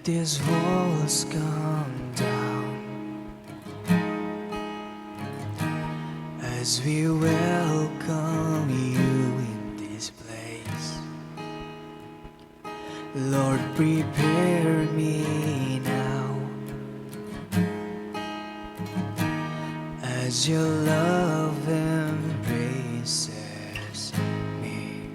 these walls come down as we welcome you in this place. Lord, prepare me now as your love embraces me,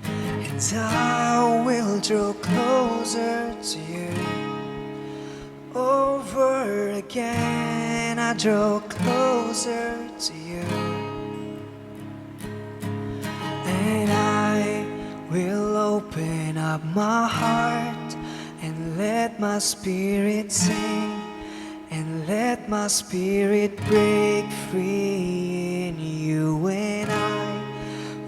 and I will draw closer to you. Over again I draw closer to you, and I will open up my heart and let my spirit sing, and let my spirit break free in you. And I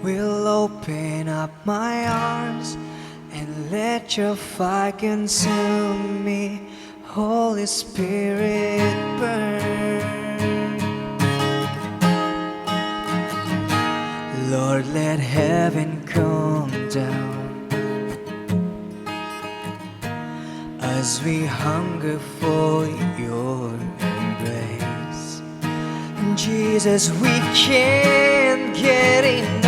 will open up my arms and let your fire consume me. Holy Spirit, burn. Lord, let heaven come down as we hunger for your embrace. Jesus, we can't get enough.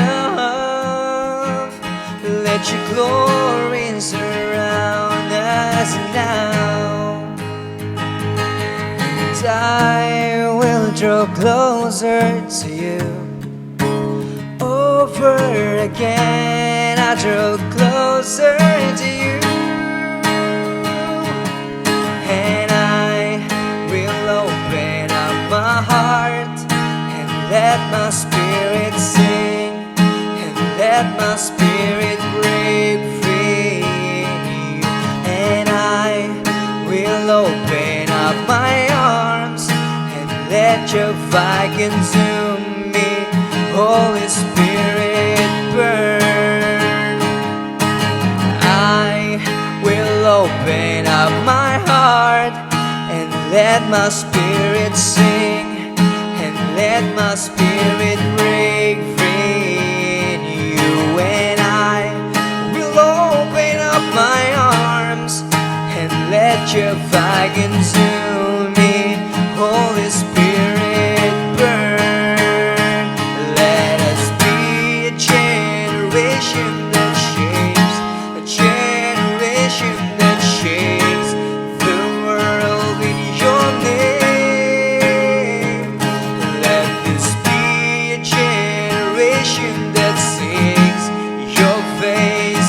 Let your glory surround us now, and I will draw closer to you. Over again I draw closer to you, and I will open up my heart and let my spirit sing, and let my spirit break free in you. And I will open up my arms and let your fire consume me. Holy Spirit, burn. I will open up my heart and let my spirit sing, and let my spirit break free in you. And I will open up my arms and let your fire consume me. Holy Spirit, burn. Let us be a generation that shapes, a generation that shapes the world with your name. Let this be a generation that seeks your face